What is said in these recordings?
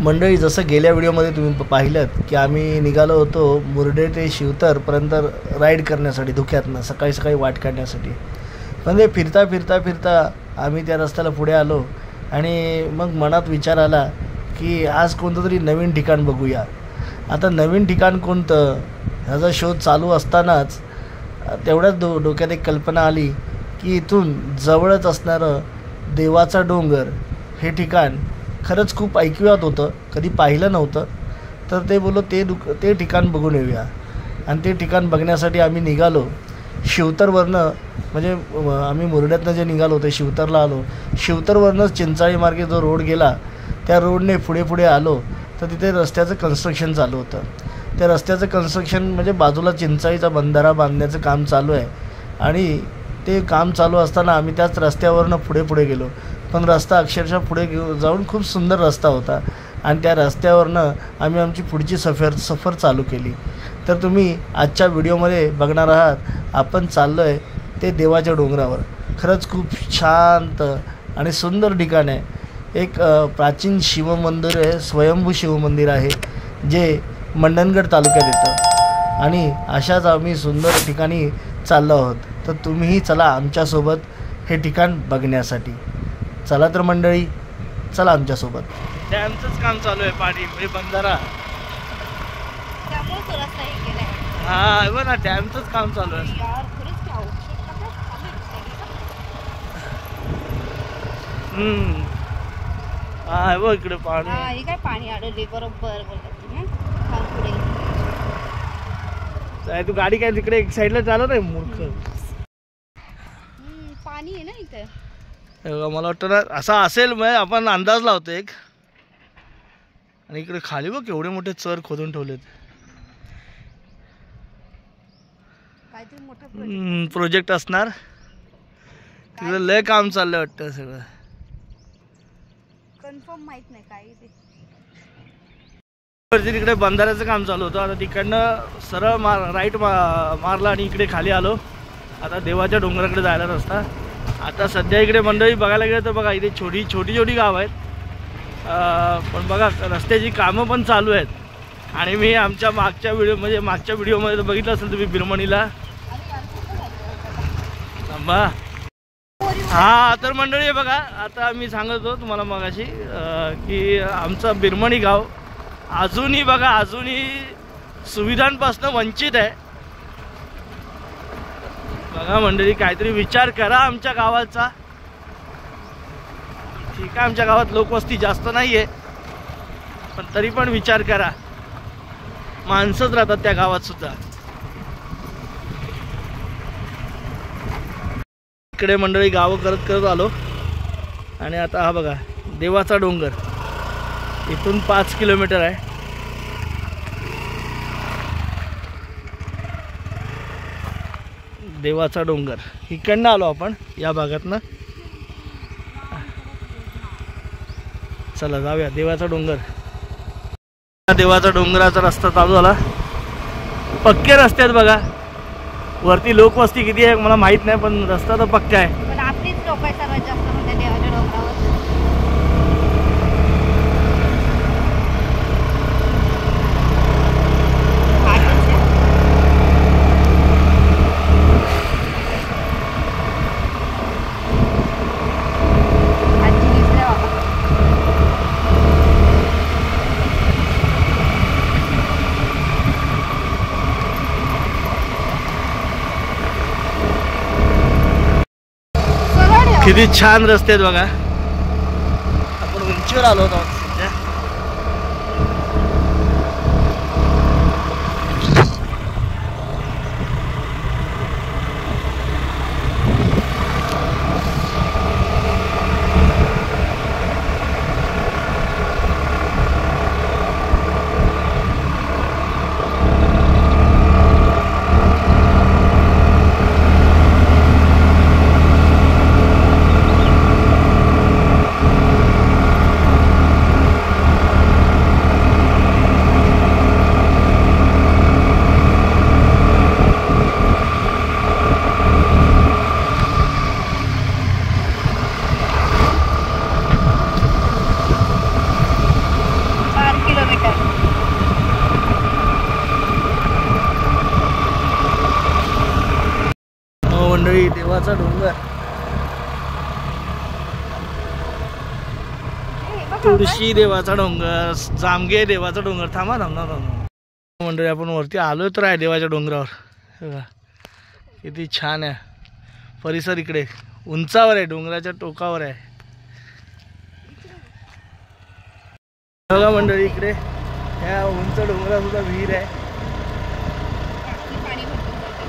मंडळी, जसं गेल्या व्हिडिओमध्ये तुम्ही पाहिलं की आम्ही निघालो होतो मुर्डे ते शिवतरपर्यंत राईड करण्यासाठी, धुक्यातनं सकाळी सकाळी वाट काढण्यासाठी. पण ते फिरता फिरता फिरता आम्ही त्या रस्त्याला पुढे आलो आणि मग मनात विचार आला की आज कोणतं तरी नवीन ठिकाण बघूया. आता नवीन ठिकाण कोणतं ह्याचा शोध चालू असतानाच तेवढ्याच डोक्यात एक कल्पना आली की इथून जवळच असणारं देवाचा डोंगर हे ठिकाण खरंच खूप ऐकूयात होतं, कधी पाहिलं नव्हतं. तर ते बोललो ते ठिकाण बघून येऊया. आणि ते ठिकाण बघण्यासाठी आम्ही निघालो शिवतरवरनं. म्हणजे आम्ही मुरड्यातनं जे निघालो ते शिवतरला आलो. शिवतरवरनंच चिंचाळी मार्गे जो रोड गेला त्या रोडने पुढे पुढे आलो तर तिथे रस्त्याचं कन्स्ट्रक्शन चालू होतं. त्या रस्त्याचं कन्स्ट्रक्शन म्हणजे बाजूला चिंचाळीचा बंधारा बांधण्याचं काम चालू आहे. आणि ते काम चालू असताना आम्ही त्याच रस्त्यावरनं पुढे पुढे गेलो. पण रस्ता अक्षरशः पुढे जाऊन खूप सुंदर रस्ता होता आणि त्या रस्त्यावरनं आम्ही आमची पुढची सफर चालू केली. तर तुम्ही आजच्या व्हिडिओमध्ये बघणार आहात. आपण चाललो आहे ते देवाच्या डोंगरावर. खरंच खूप शांत आणि सुंदर ठिकाण आहे. एक प्राचीन शिवमंदिर आहे, स्वयंभू शिवमंदिर आहे जे मंडणगड तालुक्यात येतं. आणि अशाच आम्ही सुंदर ठिकाणी चाललो आहोत. तर तुम्हीही चला आमच्यासोबत हे ठिकाण बघण्यासाठी. चला तर मंडळी, चला आमच्यासोबत. डॅमचंच काम चालू आहे, पाणी म्हणजे बंधारा. हा बघ ना, डॅमचंच काम चालू आहे. हा बघ इकडे पाणी. काय पाणी अडवले बरोबर तू गाडी काय तिकडे एक साईडला चालव नाही मूर्ख. पाणी आहे ना इथे. मला वाटतं ना असा असेल, मग आपण अंदाज लावतो एक. आणि इकडे खाली बघ एवढे मोठे चर खोदून ठेवलेत. प्रोजेक्ट असणार तिथं. लय काम चाललंय वाटतं सगळं. कन्फर्म माहित नाही काय ते. तिकडे बंधाऱ्याचं काम चालू होतं. आता तिकडनं सरळ राईट मारला आणि इकडे खाली आलो. आता देवाच्या डोंगराकडे जायला रस्ता. आता सध्या इकडे मंडळी बघायला गेलं तर बघा इथे छोटी छोटी गाव आहेत. पण बघा रस्त्याची कामं पण चालू आहेत. आणि मी आमच्या मागच्या व्हिडिओमध्ये बघितलं असेल तुम्ही बिरमणीला. हा तर मंडळी बघा, आता मी सांगत होतो तुम्हाला मगाशी की आमचं बिरमणी गाव अजूनही बघा सुविधांपासून वंचित आहे. बघा मंडळी, काहीतरी विचार करा आमच्या गावाचा. ठीक आहे, आमच्या गावात लोकवस्ती जास्त नाहीये, पण तरी पण विचार करा. माणसंच राहतात त्या गावात सुद्धा. इकडे मंडळी गावं करत आलो. आणि आता हा बघा देवाचा डोंगर. इथून 5 किलोमीटर आहे. देवाचा डोंगर इकडनं आलो आपण या भागातनं. चला जाऊया देवाचा डोंगर. देवाचा डोंगराचा रस्ता चालू झाला. पक्के रस्ते आहेत बघा. वरती लोकवस्ती किती आहे मला माहित नाही, पण रस्ता तर पक्का आहे. पण आपलीच लोक आहे सर्वात जास्त म्हणजे देवाच्या डोंगरावर. किती छान रस्ते आहेत बघा. आपण उंचीवर आलो होतो सध्या. देवाचा डोंगर, तुळशी देवाचा डोंगर, जामगे देवाचा डोंगर. थांबा थांबा थांबा मंडळी, आपण वरती आलो तर आहे देवाच्या डोंगरावर. बघा किती छान आहे परिसर. इकडे उंचावर आहे, डोंगराच्या टोकावर आहे. बघा मंडळी, इकडे ह्या उंच डोंगरावर सुद्धा विहीर आहे. पाणी भरपूर जातं.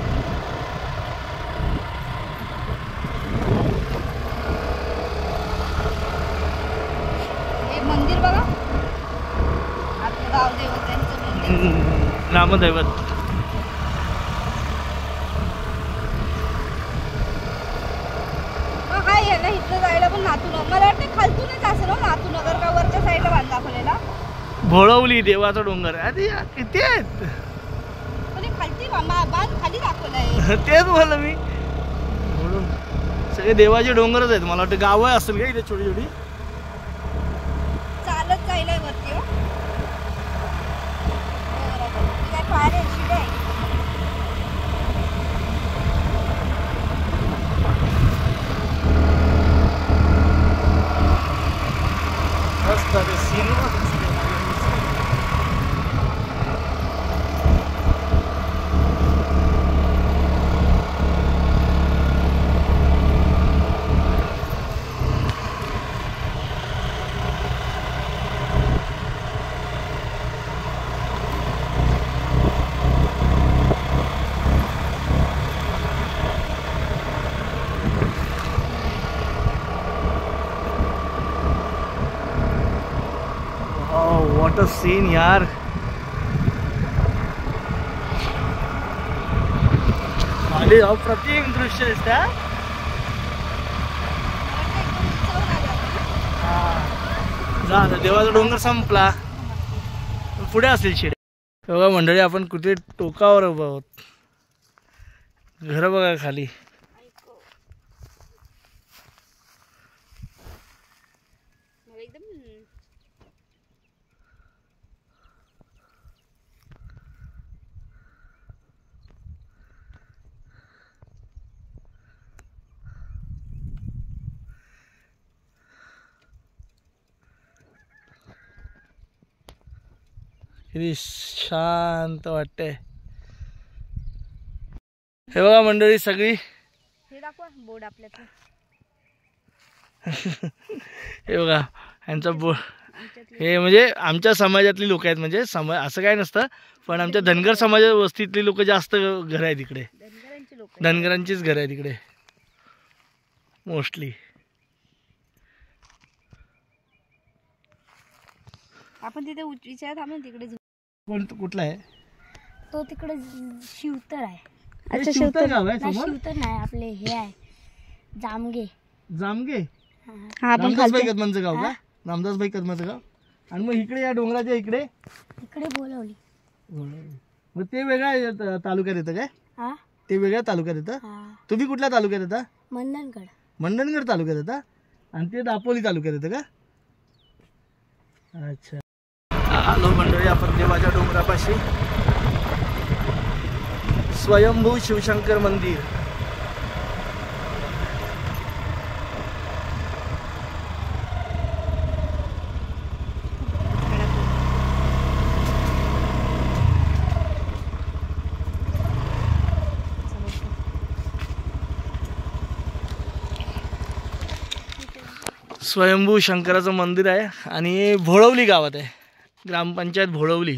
हे मंदिर बघा, आपलं गाव देवतांचं मंदिर, नामदैवत. हाय याला इथं जायला पण नातूनगर, मला वाटतं खालतूनच असेल ना नातूनगर का वरच्या साईडला बांध दाखवलेला. भोळवली देवाचा डोंगर. अरे किती आहेत पण हे खालती बांध खाली दाखवलाय. तेच बोललो मी. सगळे देवाचे डोंगरच आहेत. मला वाटतं गावं असेल का इथे छोटी छोटी. चालत जायला वरती. हो काय पायऱ्या शिड्या आहे. मस्त आहे सीन. व्हॉट अ सीन यार. भारी अप्रतिम दृश्य दिसतं. झालं देवाचा डोंगर संपला, पुढे असेल शिडे. बघा मंडळी, आपण कुठे टोकावर उभा आहोत. घर बघा खाली. किती शांत वाटते. हे बघा मंडळी सगळी. हे दाखवा बोर्ड आपल्यातलं. हे बघा यांचा बोर्ड. हे म्हणजे आमच्या समाजातली लोक आहेत. म्हणजे असं काय नसतं, पण आमच्या धनगर समाजा वस्तीतली लोक जास्त घर आहेत इकडे. धनगरांचीच घर आहेत इकडे मोस्टली. आपण तिथे विचारत आपण तिकडे कुठला आहे तो? तिकडे शिवतर आहे. अच्छा, शिवतर गाव आहे नाही, समोर. शिवतर नाही, आपले हे आहे जामगे. जामगे. हा आपण रामदासभाई कदमांचं गाव का? रामदासभाई कदमांचं गाव. आणि मग इकडे या डोंगराच्या इकडे इकडे बोलवली. मग ते वेगळ्या तालुक्यात येतं काय? हा ते वेगळ्या तालुक्यात येतं. हा, तुम्ही कुठल्या तालुक्यात येता? मंडणगड. मंडणगड तालुक्यात येता. आणि ते दापोली तालुक्यात येतं का? अच्छा. आलो मंडळी आपण देवाच्या डोंगरापाशी. स्वयंभू शिवशंकर मंदिर. स्वयंभू शंकराचं मंदिर आहे आणि भोळवली गावात आहे. ग्रामपंचायत भोळवली.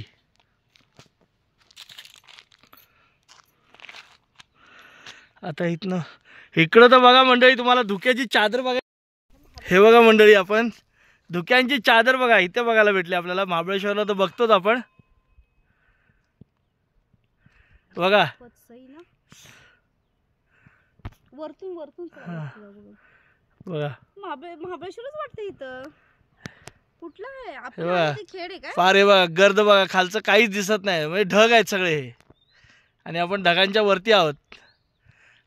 आता इकडं तर बघा मंडळी, तुम्हाला धुक्याची चादर बघा. हे बघा मंडळी, आपण धुक्यांची चादर बघा इथे बघायला भेटली आपल्याला. महाबळेश्वरला तर बघतोच आपण. बघा वरतून बघा महाबळेश्वरच वाटतं इथं. कुठलं आहे हे आपलं बघा. ते खेड आहे का? फार हे बघा गर्द बघा, खालचं काहीच दिसत नाही. म्हणजे ढग आहेत सगळे हे, आणि आपण ढगांच्या वरती आहोत.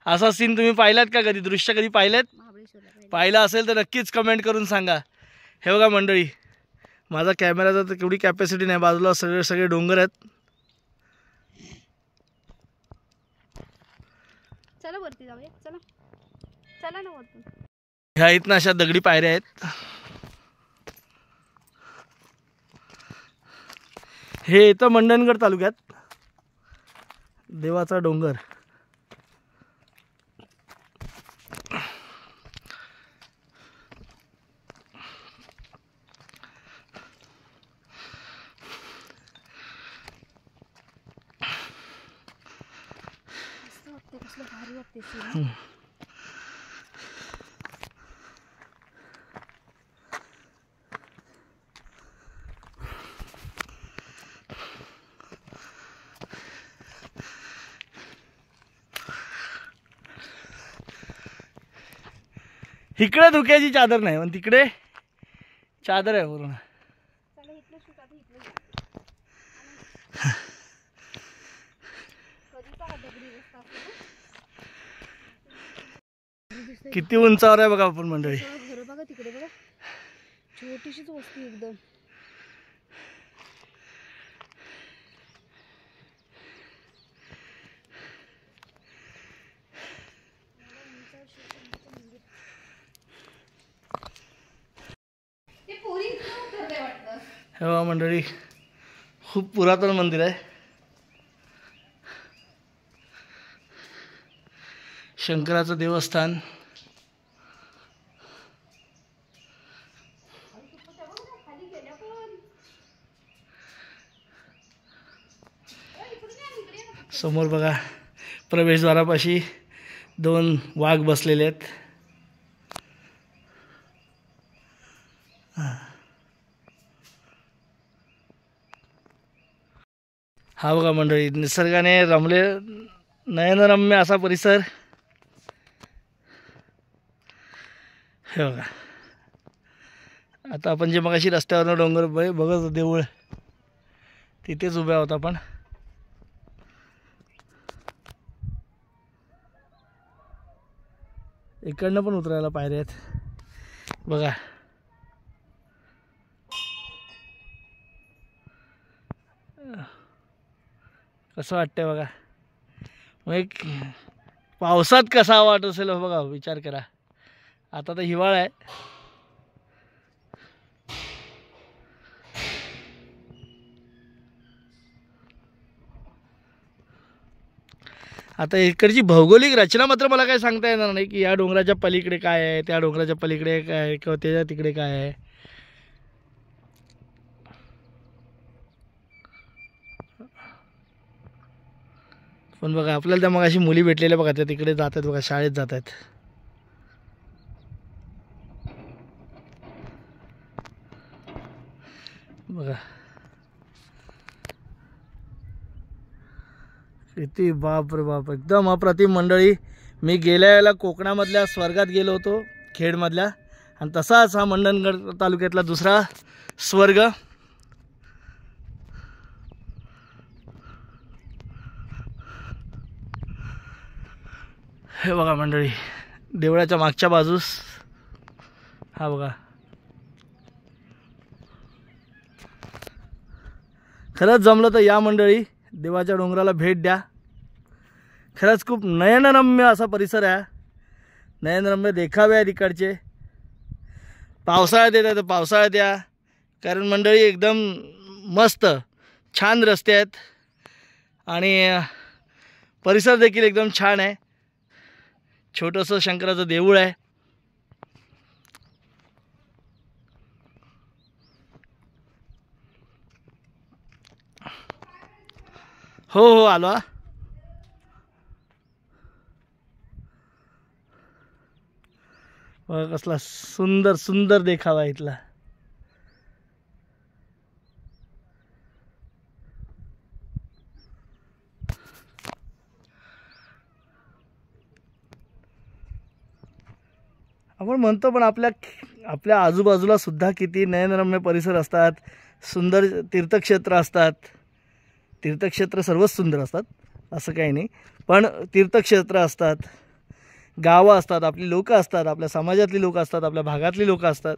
असा सीन तुम्ही पाहिलात का कधी? दृश्य कधी पाहिलेत? महाबळेश्वरला पाहिला असेल तर नक्कीच कमेंट करून सांगा. हे बघा मंडळी, माझा कॅमेराचा तर केवढी कॅपॅसिटी नाही. बाजूला सगळे डोंगर आहेत. चला वरती जाऊया. चला चला ना वरतून. ह्या इथनं अशा दगडी पायऱ्या आहेत. हे येतं मंडणगड तालुक्यात, देवाचा डोंगर. कसलं भारी वाटते सीन. इकडे धुक्याची चादर नाही पण तिकडे चादर आहे पूर्ण. चला इथलं शूट आता इथलं कधीचा हा दगडी रस्ता असतो. किती उंचावर आहे बघा आपण मंडळी. घर बघा तिकडे बघा, छोटीशीच वस्ती एकदम. हे बघा मंडळी, खूप पुरातन मंदिर आहे. शंकराचं देवस्थान. समोर बघा प्रवेशद्वारापाशी 2 वाघ बसलेले आहेत. हा बघा मंडळी, निसर्गाने रमले नयनरम्य असा परिसर. हे बघा, आता आपण जे मगाशी रस्त्यावरनं डोंगर बघत होतो देऊळ, तिथेच उभे आहोत आपण. इकडनं पण उतरायला पायऱ्या आहेत बघा. कसं वाटतंय बघा. मग एक पावसात कसा वाटत असेल बघा, विचार करा. आता तर हिवाळा आहे. आता इकडची भौगोलिक रचना मात्र मला काय सांगता येणार नाही की या डोंगराच्या पलीकडे काय आहे, त्या डोंगराच्या पलीकडे काय आहे, किंवा त्याच्या तिकडे काय आहे. पण बघा आपल्याला त्या मग अशी मुली भेटलेल्या बघा, त्या तिकडे जात आहेत बघा, शाळेत जात आहेत. बघा किती बाप रे बाप, एकदम अप्रतिम मंडळी. मी गेल्या वेळेला कोकणामधल्या स्वर्गात गेलो होतो, खेडमधल्या, आणि तसाच हा मंडणगड तालुक्यातला दुसरा स्वर्ग. हे बघा मंडळी, देवळाच्या मागच्या बाजूस हा बघा. खरंच जमलं तर या मंडळी, देवाच्या डोंगराला भेट द्या. खरंच खूप नयनरम्य असा परिसर आहे. नयनरम्य देखावे आहेत इकडचे. पावसाळ्यात येतात तर पावसाळ्यात या, कारण मंडळी एकदम मस्त छान रस्ते आहेत आणि परिसर देखील एकदम छान आहे. छोटंसं शंकराचं देऊळ आहे. हो हो आलो. बघा कसला सुंदर सुंदर देखावा इथला. आपण म्हणतो पण आपल्या आजूबाजूला सुद्धा किती नयनरम्य परिसर असतात, सुंदर तीर्थक्षेत्र असतात. तीर्थक्षेत्र सर्वच सुंदर असतात असं काही नाही, पण तीर्थक्षेत्र असतात, गावं असतात, आपली लोक असतात, आपल्या समाजातली लोक असतात, आपल्या भागातली लोक असतात.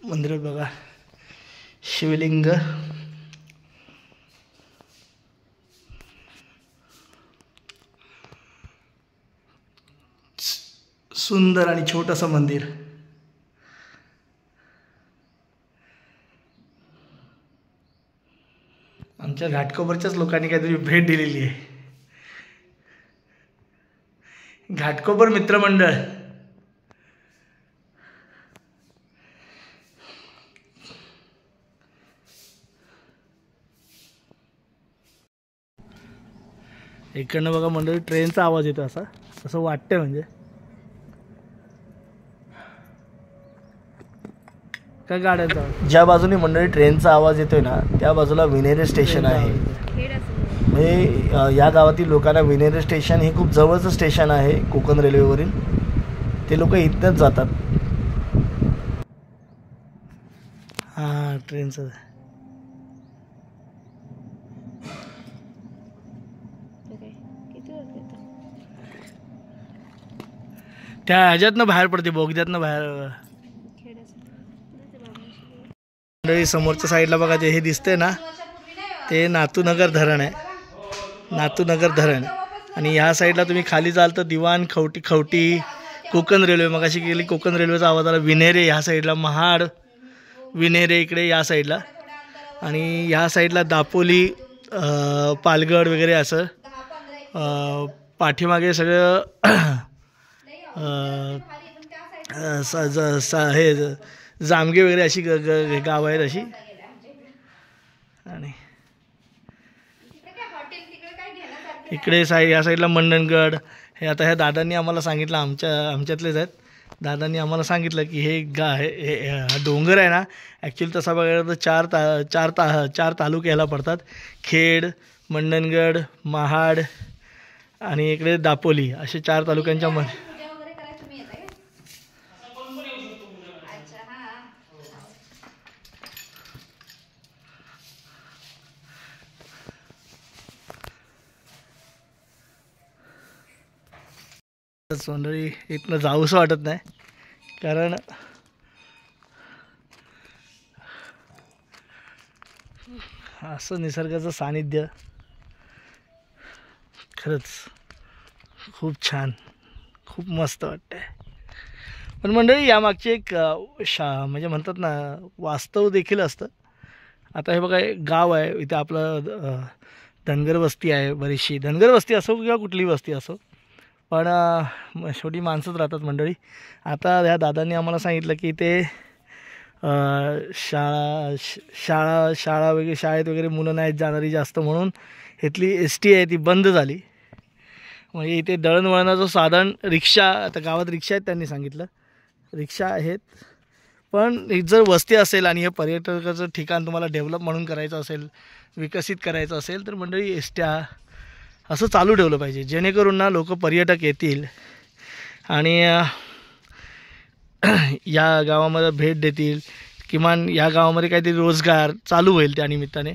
मंदिरात बघा शिवलिंग, सुंदर आणि छोटंसं मंदिर. आमच्या घाटकोपरच्याच लोकांनी काहीतरी भेट दिलेली आहे. घाटकोपर मित्रमंडळ. इकडनं बघा मंडळी ट्रेनचा आवाज येतो असा, असं वाटतंय म्हणजे काय गाड्यांचा. ज्या बाजूने मंडळी ट्रेनचा आवाज येतोय ना त्या बाजूला विनेरे स्टेशन आहे. म्हणजे या गावातील लोकांना विनेरे स्टेशन हे खूप जवळचं स्टेशन आहे कोकण रेल्वेवरील. ते लोक इथनंच जातात. हां ट्रेनचं त्या ह्याच्यातनं बाहेर पडते बोगद्यातनं बाहेर. मंडळी समोरच्या साईडला बघा जे हे दिसतंय ना ते नातूनगर धरण आहे. नातूनगर धरण. आणि ह्या साईडला तुम्ही खाली जाल तर दिवाण खवटी कोकण रेल्वे. मगाशी गेली कोकण रेल्वेचा आवाज आला. विनेरे ह्या साईडला, महाड विनेरे इकडे या साईडला. आणि ह्या साईडला दापोली पालगड वगैरे असं. पाठीमागे सगळं हे जामगे वगैरे अशी गाव आहेत अशी. आणि इकडे या साईडला मंडणगड. हे आता ह्या दादांनी आम्हाला सांगितलं, आमच्यातलेच आहेत. दादांनी आम्हाला सांगितलं की हे हा डोंगर आहे ना ॲक्च्युली तसा बघायला तर चार तालुके ह्याला पडतात. खेड, मंडणगड, महाड आणि इकडे दापोली असे 4 तालुक्यांच्या मध्ये. मंडळी इथनं जाऊसं वाटत नाही कारण असं निसर्गाचं सानिध्य खरंच खूप छान, खूप मस्त वाटतंय. पण मंडळी यामागची एक म्हणजे म्हणतात ना वास्तव देखील असतं. आता हे बघा गाव आहे इथे आपलं धनगर वस्ती आहे बरीचशी. धनगर वस्ती असो किंवा कुठलीही वस्ती असो पण शेवटी माणसंच राहतात मंडळी. आता ह्या दादांनी आम्हाला सांगितलं की ते शाळा वगैरे शाळेत वगैरे मुलं नाहीत जाणारी जास्त म्हणून इथली ST आहे ती बंद झाली. म्हणजे इथे दळणवळणाचं साधन रिक्षा, आता गावात रिक्षा आहेत त्यांनी सांगितलं, रिक्षा आहेत. पण जर वस्ती असेल आणि हे पर्यटकाचं ठिकाण तुम्हाला डेव्हलप म्हणून करायचं असेल, विकसित करायचं असेल तर मंडळी STया असं चालू ठेवलं पाहिजे जेणेकरून ना लोक पर्यटक येतील आणि या गावामध्ये भेट देतील. किमान या गावामध्ये काहीतरी रोजगार चालू होईल त्या निमित्ताने.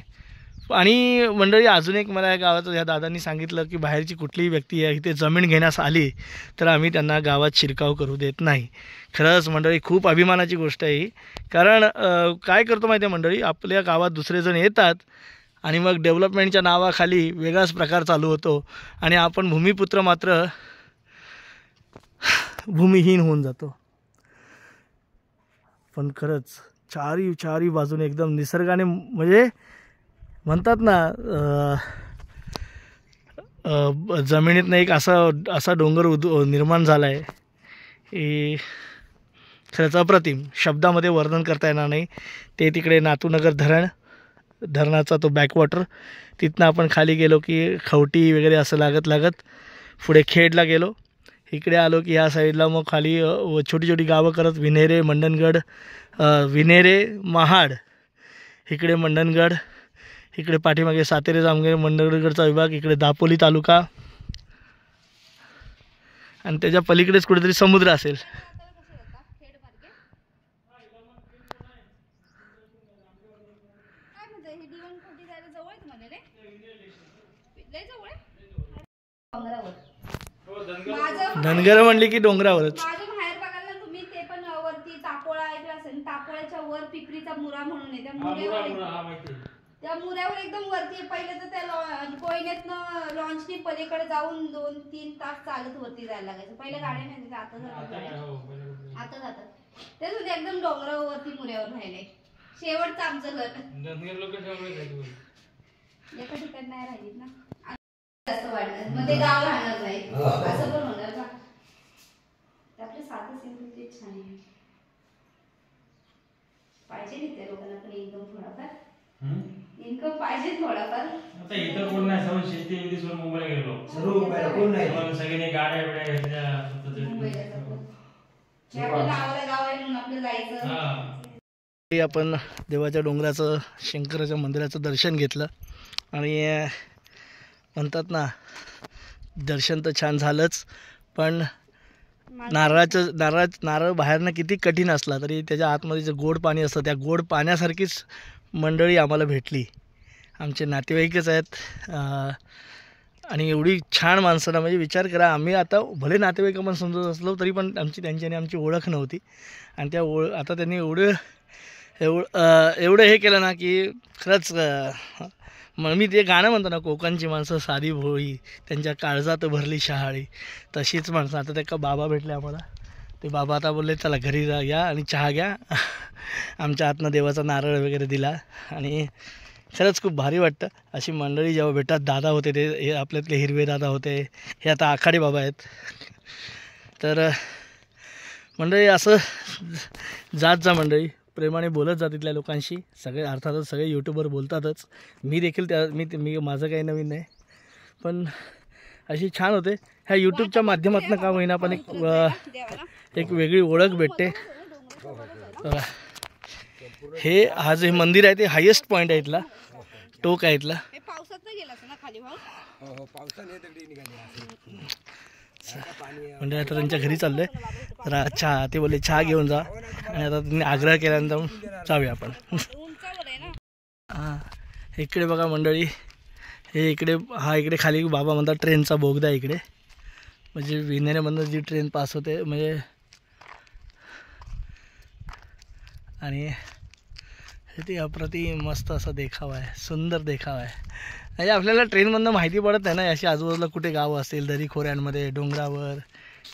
आणि मंडळी अजून एक मला या गावाचं ह्या दादांनी सांगितलं की बाहेरची कुठलीही व्यक्ती इथे जमीन घेण्यास आली तर आम्ही त्यांना गावात शिरकाव करू देत नाही. खरंच मंडळी खूप अभिमानाची गोष्ट आहे ही. कारण काय करतो माहिती आहे मंडळी, आपल्या गावात दुसरे जण येतात आणि मग डेव्हलपमेंटच्या नावाखाली वेगळाच प्रकार चालू होतो आणि आपण भूमिपुत्र मात्र भूमिहीन होऊन जातो. पण खरंच चारी बाजूने एकदम निसर्गाने म्हणजे म्हणतात ना जमिनीतनं एक असा डोंगर निर्माण झाला आहे की खरंच अप्रतिम, शब्दामध्ये वर्णन करता येणार नाही. ते तिकडे नातूनगर धरणाचा तो बॅकवॉटर, तिथनं आपण खाली गेलो की खवटी वगैरे असं लागत पुढे खेडला गेलो. इकडे आलो की ह्या साईडला मग खाली छोटी छोटी गावं करत विनेरे, मंडणगड, विनेरे, महाड, इकडे मंडणगड, इकडे पाठीमागे सातेरे जामगे मंडणगडचा विभाग, इकडे दापोली तालुका आणि त्याच्या पलीकडेच कुठेतरी समुद्र असेल. धनगर म्हणली की डोंगरावरच. माझं बाहेर बघायला तुम्ही ते पण वरती तापोळा ऐकलं असेल, तापोळ्याच्या वर पिपरीचा मुरा म्हणून आहे. त्या मुऱ्यावर त्या मुऱ्यावर एकदम वरती आहे. पहिले तर त्या कोयनेतनं लॉन्चनी पलीकडे जाऊन 2-3 तास चालत वरती जायला लागायचं. पहिले गाड्या नाही आता जातात तेच होते. एकदम डोंगरावरती मुऱ्यावर राहिले. शेवटचं आमचं घर एका ठिकाणी नाही राहिलीत ना जास्त वाढणार मग ते गाव राहणार नाही असं पण होणार का. आपले साधं सिंपल ते छान आहे. पाहिजे नाही त्या लोकांना पण इन्कम थोडाफार इन्कम पाहिजे थोडाफार. आता इथं कोण नाही सर्व शेती विधी सोडून मुंबईला गेलो. सर्व मुंबईला कोण नाही. सगळ्यांनी गाड्या बिड्या घेतल्या. मुंबईला आपलं गावाला गाव आहे म्हणून आपलं जायचं. आपण देवाच्या डोंगराचं शंकराच्या मंदिराचं दर्शन घेतलं आणि म्हणतात ना दर्शन तर छान झालंच पण नारळ बाहेरनं किती कठीण असला तरी त्याच्या आतमध्ये जे गोड पाणी असतं त्या गोड पाण्यासारखीच मंडळी आम्हाला भेटली. आमचे नातेवाईकच आहेत आणि एवढी छान माणसं ना म्हणजे विचार करा. आम्ही आता भले नातेवाईक आपण समजत असलो तरी पण त्यांच्याने आमची ओळख नव्हती आणि त्या आता त्यांनी एवढं हे केलं ना की खरंच मग मी ते गाणं म्हणतो ना कोकणची माणसं साधी भोळी त्यांच्या काळजात भरली शहाळी तशीच माणसं. आता त्या बाबा भेटले आम्हाला. ते बाबा आता बोलले चला घरी या आणि चहा घ्या. आमच्या हातनं देवाचा नारळ वगैरे दिला आणि खरंच खूप भारी वाटतं. अशी मंडळी जेव्हा भेटतात. दादा होते ते हे आपल्यातले हिरवे दादा होते. हे आता आखाडे बाबा आहेत. तर मंडळी असं जात जा मंडळी प्रेमाने बोलत जा तिथल्या लोकांशी. सगळे अर्थातच सगळे यूट्यूबवर बोलतातच. मी देखील मी माझं काही नवीन नाही पण अशी छान होते. ह्या यूट्यूबच्या माध्यमातून का होईना पण एक वेगळी ओळख भेटते. हा जे मंदिर आहे ते हायेस्ट पॉईंट आहे इथला टोक आहे इथला. म्हणजे आता त्यांच्या घरी चाललोय. तर चहा ते बोलले चहा घेऊन जा आणि आता त्यांनी आग्रह केल्यानंतर जाऊया आपण. हां इकडे बघा मंडळी हे इकडे खाली बाबा म्हणतात ट्रेनचा बोगदा आहे इकडे. म्हणजे विनेऱ्यामधनं जी ट्रेन पास होते म्हणजे आणि ते अप्रतिम मस्त असा देखावा आहे. सुंदर देखावा आहे. म्हणजे आपल्याला ट्रेनमधनं माहिती पडत नाही ना अशी आजूबाजूला कुठे गावं असतील दरी खोऱ्यांमध्ये डोंगरावर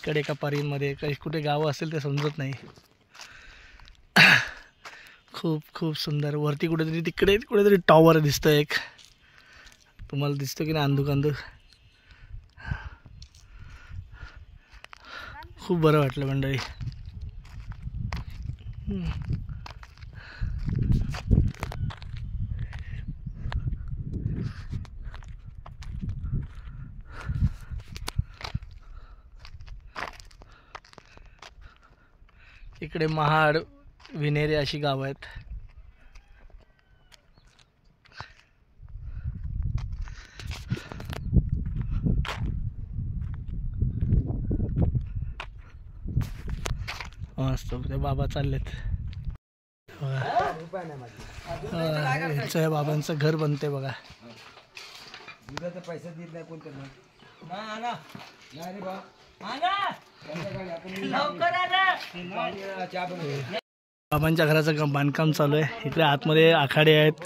कडेकपारींमध्ये काही कुठे गावं असतील ते समजत नाही. खूप खूप सुंदर. वरती कुठेतरी तिकडे कुठेतरी टॉवर दिसतं एक. तुम्हाला दिसतं की नाही अंधुक खूप बरं वाटलं मंडळी. इकडे महाड विनेरे अशी गावं आहेत. मस्त ते बाबा चाललेत. बाबांचं घर बनते बघा. पैसा देत नाही कोणतं बाबांच्या घराचं बांधकाम चालू आहे. इकडे आतमध्ये आखाडे आहेत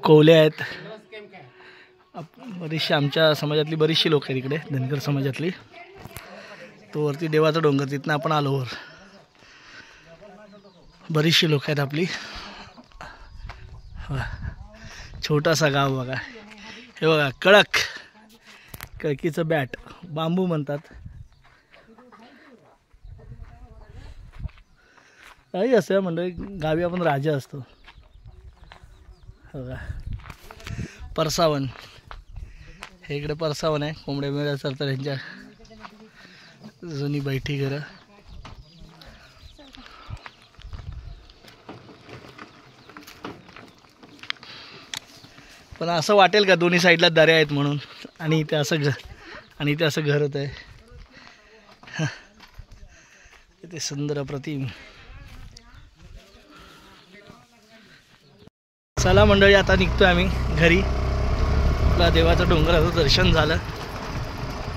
कोवले आहेत. बरीचशी आमच्या समाजातली बरीचशी लोक आहेत इकडे धनगर समाजातली. तो वरती देवाचा डोंगर तिथनं आपण आलो वर. बरीचशी लोक आहेत आपली. छोटासा गाव बघा. हे बघा कळकीचं बॅट बांबू म्हणतात. काही असं म्हणजे गावी आपण राजा असतो. बघा परसावन हे इकडे परसावन आहे. कोंबड्या बिंबड्या चालतात त्यांच्या जुनी बैठी घरं. पण असं वाटेल का दोन्ही साईडला दऱ्या आहेत म्हणून आणि इथे असं घर होत आहे. ते सुंदर अप्रतिम. चला मंडळी आता निघतोय आम्ही घरी. आपला देवाचं डोंगराचं दर्शन झालं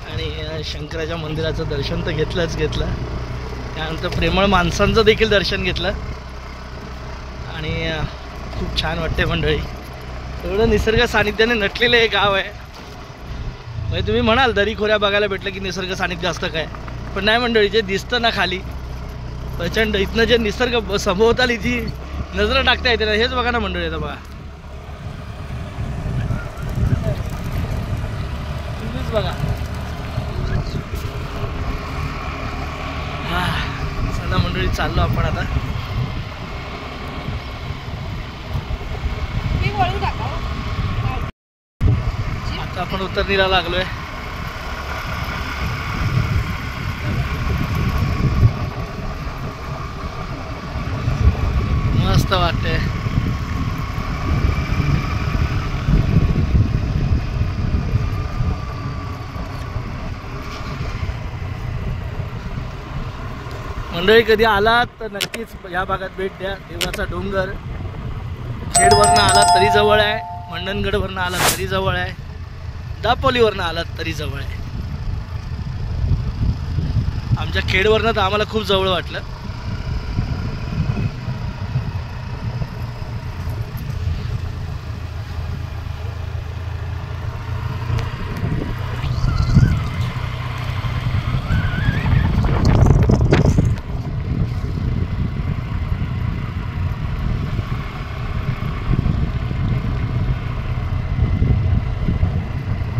आणि शंकराच्या मंदिराचं दर्शन तर घेतलं. त्यानंतर प्रेमळ माणसांचं देखील दर्शन घेतलं आणि खूप छान वाटते मंडळी. एवढं निसर्ग सानिध्याने नटलेलं हे गाव आहे. म्हणजे तुम्ही म्हणाल दरी खोऱ्या बघायला भेटलं की निसर्ग सानिध्य असतं काय, पण नाही मंडळी. जे दिसतं ना खाली प्रचंड, इथनं जे निसर्ग सभोवताली जी नजर टाकता येते ना, हेच बघा ना मंडळी. येतं बघा, तुम्हीच बघा. चला मंडळी, चाललो आपण आता. आता आपण उतरणीला लागलोय. मस्त वाटतंय. मंडळी कधी आलात तर नक्कीच या भागात भेट द्या. देवाचा डोंगर खेडवरनं आलात तरी जवळ आहे, मंडणगडवरनं आलात तरी जवळ आहे, दापोलीवरनं आलात तरी जवळ आहे. आमच्या खेडवरनं तर आम्हाला खूप जवळ वाटलं.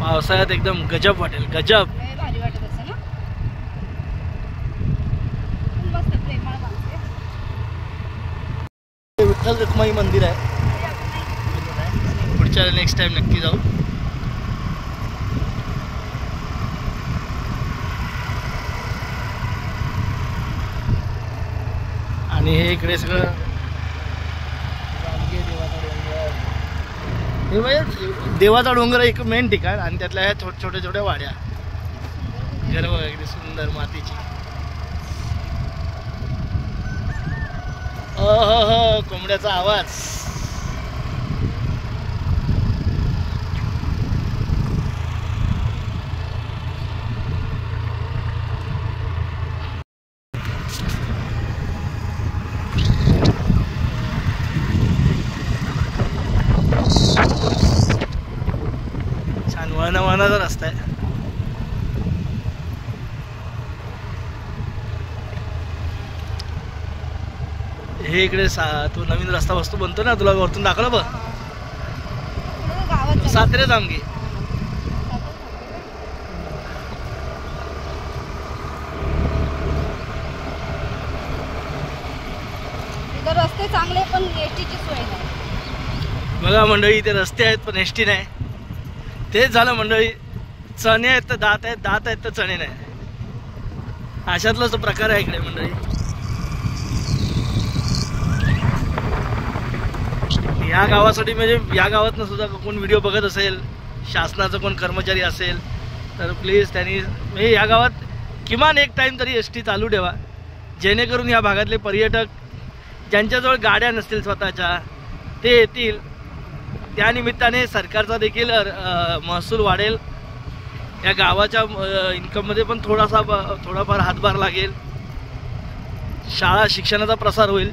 पावसाळ्यात एकदम गजब वाटेल, गजब. भारी वाटत असं ना. मस्त प्रेमळ माणूस आहे. विठ्ठल रखुमाई मंदिर आहे. पुढच्या नेक्स्ट टाइम नक्की जाऊ. आणि हे इकडे सगळं हे म्हणजे देवाचा डोंगर एक मेन ठिकाण, आणि त्यातल्या ह्या छोट्या छोट्या वाड्या, घर वगैरे सुंदर मातीची. कोंबड्याचा आवाज. छान वळणाचा रस्ता आहे. हे इकडे तो नवीन रस्ता वस्तू बनतो ना, तुला वरतून दाखवलं बघ, सातारे जामगे. रस्ते चांगले पण एसटीची सोय नाही. बघा मंडळी, इथे रस्ते आहेत पण एसटी नाही. तेच झालं मंडळी, चणे आहेत तर दात आहेत, दात आहेत तर चणे नाही. अशातलाच प्रकार आहे इकडे मंडळी. या गावासाठी म्हणजे या गावातनं सुद्धा कोण व्हिडिओ बघत असेल, शासनाचा कोण कर्मचारी असेल तर प्लीज त्यांनी म्हणजे या गावात किमान एक टाईम तरी एस टी चालू ठेवा, जेणेकरून या भागातले पर्यटक ज्यांच्याजवळ गाड्या नसतील स्वतःच्या ते येतील. त्यानिमित्ताने सरकारचा देखील महसूल वाढेल, या गावाच्या इन्कममध्ये पण थोडाफार हातभार लागेल, शाळा शिक्षणाचा प्रसार होईल.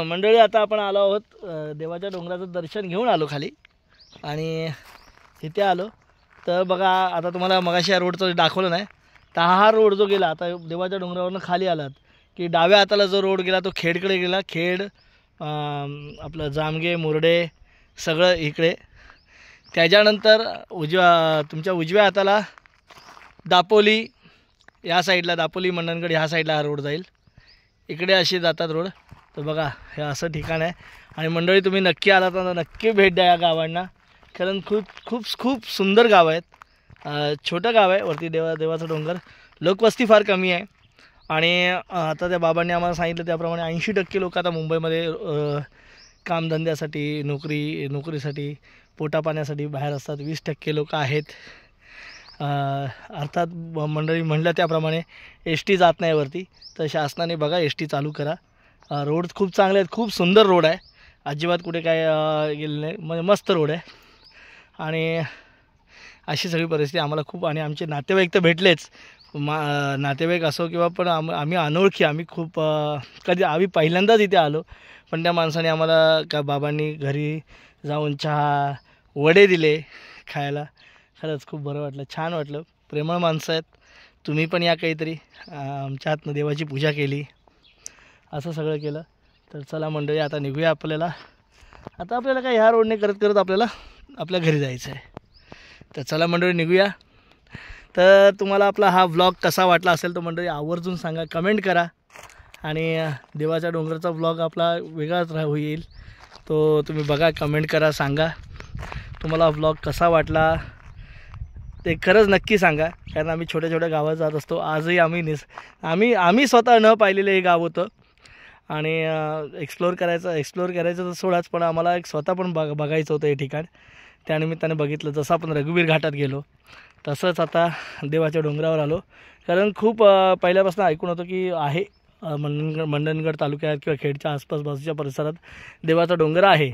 मंडळी, आता आपण आलो आहोत देवाच्या डोंगराचं दर्शन घेऊन आलो खाली, आणि इथे आलो तर बघा, आता तुम्हाला मगाशी या रोडचं दाखवलं नाही तर हा रोड जो गेला आता देवाच्या डोंगरावरनं खाली आलात की डाव्या हाताला जो रोड गेला तो खेडकडे गेला. खेड आपलं जामगे मुरडे सगळं इकडे. त्याच्यानंतर तुमच्या उजव्या हाताला दापोली, या साईडला दापोली मंडणगड ह्या साईडला हा रोड जाईल. इकडे असे जातात रोड. तर बघा, हे असं ठिकाण आहे. आणि मंडळी, तुम्ही नक्की आलात तर नक्की भेट द्या या गावांना, कारण खूप खूप खूप सुंदर गाव आहेत. छोटं गाव आहे, वरती देवाचा डोंगर, लोकवस्ती फार कमी आहे. आणि आता त्या बाबांनी आम्हाला सांगितलं त्याप्रमाणे 80% लोक आता मुंबईमध्ये कामधंद्यासाठी, नोकरीसाठी, पोटापाण्यासाठी बाहेर असतात. 20% लोक आहेत. अर्थात मंडळी म्हणलं त्याप्रमाणे एस टी जात नाही वरती, तर शासनाने बघा एस टी चालू करा. रोड खूप चांगले आहेत, खूप सुंदर रोड आहे, अजिबात कुठे काय गेलं नाही, म्हणजे मस्त रोड आहे. आणि अशी सगळी परिस्थिती आम्हाला खूप, आणि आमचे नातेवाईक तर भेटलेच, नातेवाईक असो किंवा पण आम्ही अनोळखी, आम्ही खूप कधी आम्ही पहिल्यांदाच इथे आलो, पण त्या माणसाने आम्हाला का बाबांनी घरी जाऊन चहा वडे दिले खायला. खरंच खूप बरं वाटलं, छान वाटलं. प्रेमळ माणसं आहेत. तुम्ही पण या काहीतरी, आमच्या हातनं देवाची पूजा केली, असं सगळं केलं. तर चला मंडळी, आता निघूया. आपल्याला काय ह्या रोडने करत करत आपल्याला आपल्या घरी जायचं आहे. तर चला मंडळी निघूया. तर तुम्हाला आपला हा व्लॉग कसा वाटला असेल तर मंडळी आवर्जून सांगा, कमेंट करा. आणि देवाच्या डोंगराचा व्लॉग आपला वेगळाच होईल, तो तुम्ही बघा, कमेंट करा, सांगा तुम्हाला व्लॉग कसा वाटला ते खरंच नक्की सांगा. कारण आम्ही छोट्या छोट्या गावात जात असतो. आजही आम्ही स्वतः न पाहिलेलं हे गाव होतं, आणि एक्सप्लोअर करायचं तर सोडाच, पण आम्हाला एक स्वतः पण बघायचं होतं हे ठिकाण. त्यानिमित्ताने बघितलं. जसं आपण रघुवीर घाटात गेलो तसंच आता देवाच्या डोंगरावर आलो. कारण खूप पहिल्यापासून ऐकून होतं की आहे मंडणगड तालुक्यात किंवा खेडच्या आसपास बाजूच्या परिसरात देवाचा डोंगर आहे,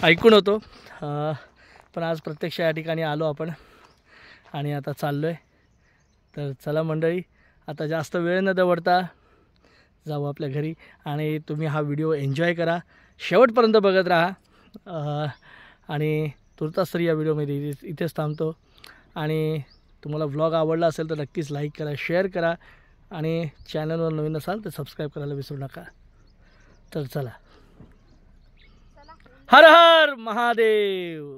ऐकून होतो. पण आज प्रत्यक्ष या ठिकाणी आलो आपण, आणि आता चाललो आहे. तर चला मंडळी, आता जास्त वेळ न दवडता जाऊ आपल्या घरी. आणि तुम्ही हा व्हिडिओ एन्जॉय करा, शेवटपर्यंत बघत राहा. आणि तुर्तास या व्हिडिओमध्ये इथेच थांबतो. आणि तुम्हाला व्लॉग आवडला असेल तर नक्कीच लाईक करा, शेअर करा, आणि चॅनलवर नवीन असाल तर सबस्क्राईब करायला विसरू नका. तर चला, हर हर महादेव.